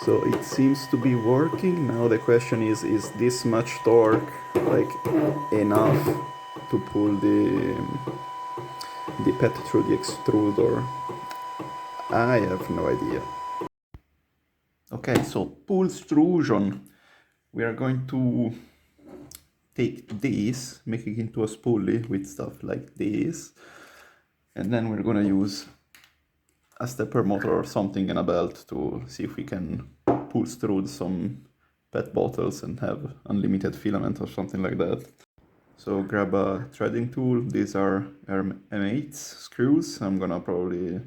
So it seems to be working. Now the question is this much torque like enough to pull the pet through the extruder? I have no idea. Okay, so pull extrusion. We are going to take this, make it into a spoolie with stuff like this, and then we're gonna use a stepper motor or something in a belt to see if we can pull through some PET bottles and have unlimited filament or something like that. So grab a threading tool. These are M8 screws. I'm gonna probably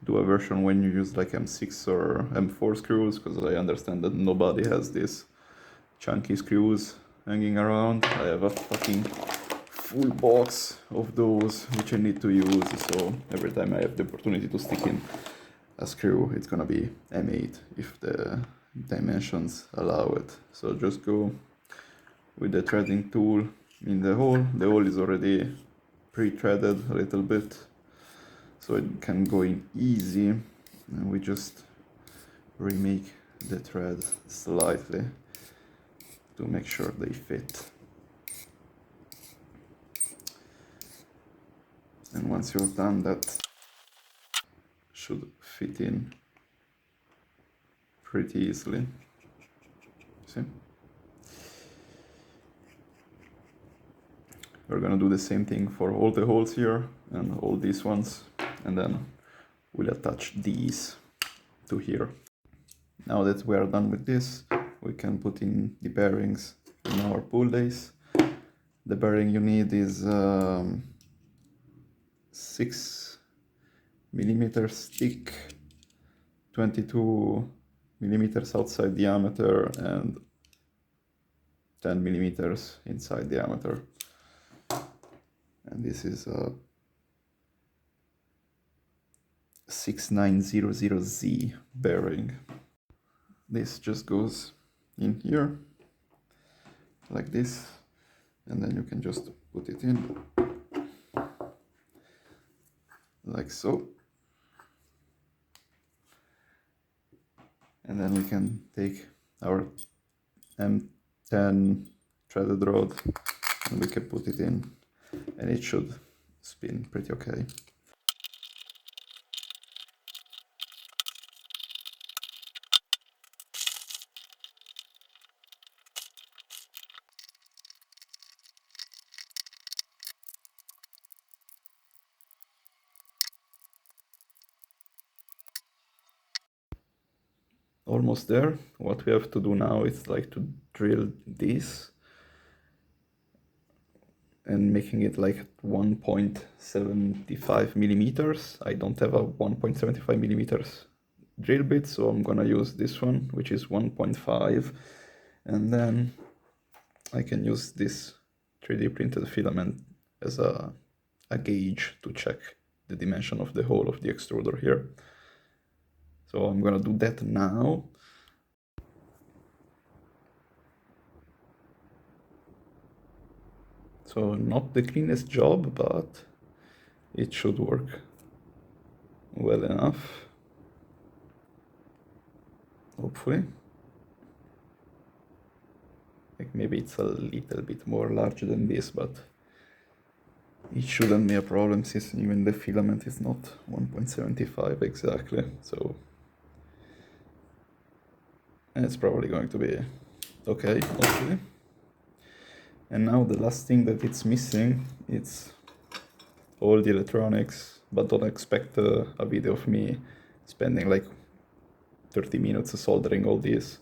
do a version when you use like M6 or M4 screws, because I understand that nobody has these chunky screws hanging around. I have a fucking full box of those which I need to use, so every time I have the opportunity to stick in a screw, it's gonna be M8 if the dimensions allow it. So just go with the threading tool in the hole. The hole is already pre-threaded a little bit, so it can go in easy, and we just remake the thread slightly to make sure they fit. And once you've done that, should fit in pretty easily. See? We're gonna do the same thing for all the holes here and all these ones, and then we'll attach these to here. Now that we are done with this, we can put in the bearings in our pull lace. The bearing you need is 6 millimeters thick, 22 millimeters outside diameter, and 10 millimeters inside diameter. And this is a 6900Z bearing. This just goes in here like this, and then you can just put it in like so. And then we can take our M10 threaded rod and we can put it in, and it should spin pretty okay. Almost there. What we have to do now is like to drill this and making it like 1.75 millimeters. I don't have a 1.75 millimeters drill bit, so I'm gonna use this one, which is 1.5, and then I can use this 3D printed filament as a gauge to check the dimension of the hole of the extruder here. So I'm gonna do that now. So not the cleanest job, but it should work well enough, hopefully. Like maybe it's a little bit more large than this, but it shouldn't be a problem since even the filament is not 1.75 exactly, so it's probably going to be okay, hopefully. And now the last thing that it's missing, it's all the electronics, but don't expect a video of me spending like 30 minutes soldering all this.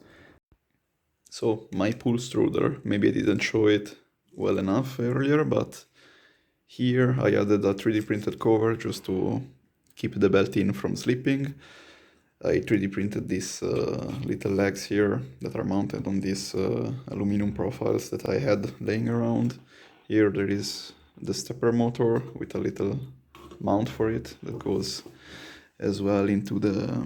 So my PullStruder, maybe I didn't show it well enough earlier, but here I added a 3D printed cover just to keep the belt in from slipping. I 3D printed these little legs here that are mounted on these aluminum profiles that I had laying around. Here there is the stepper motor with a little mount for it that goes as well into the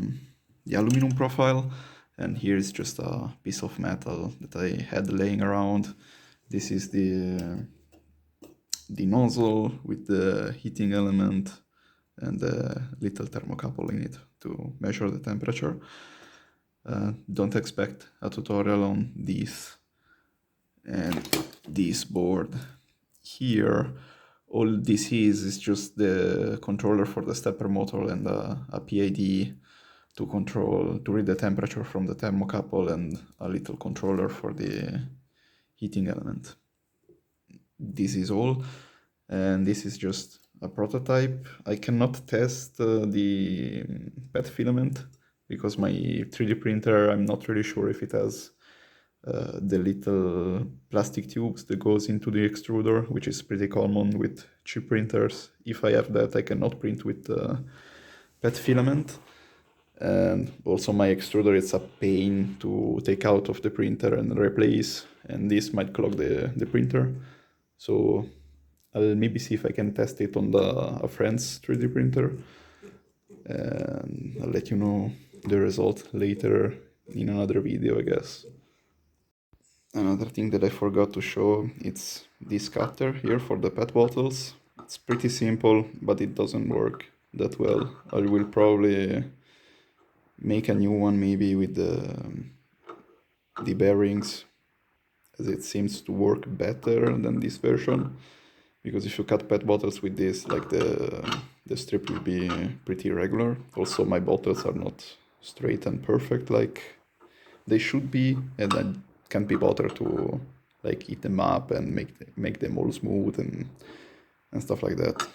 aluminum profile. And here is just a piece of metal that I had laying around. This is the nozzle with the heating element and a little thermocouple in it to measure the temperature. Don't expect a tutorial on this and this board. Here, all this is just the controller for the stepper motor and a PID to read the temperature from the thermocouple, and a little controller for the heating element. This is all, and this is just a prototype. I cannot test the PET filament because my 3D printer, I'm not really sure if it has the little plastic tubes that goes into the extruder, which is pretty common with chip printers. If I have that, I cannot print with PET filament. And also my extruder, it's a pain to take out of the printer and replace, and this might clog the printer. So I'll maybe see if I can test it on a friend's 3D printer, and I'll let you know the result later in another video, I guess. Another thing that I forgot to show, it's this cutter here for the PET bottles. It's pretty simple, but it doesn't work that well. I will probably make a new one maybe with the bearings, as it seems to work better than this version. Because if you cut PET bottles with this, like the strip will be pretty irregular. Also, my bottles are not straight and perfect like they should be, and I can't be bothered to like heat them up and make them all smooth and stuff like that.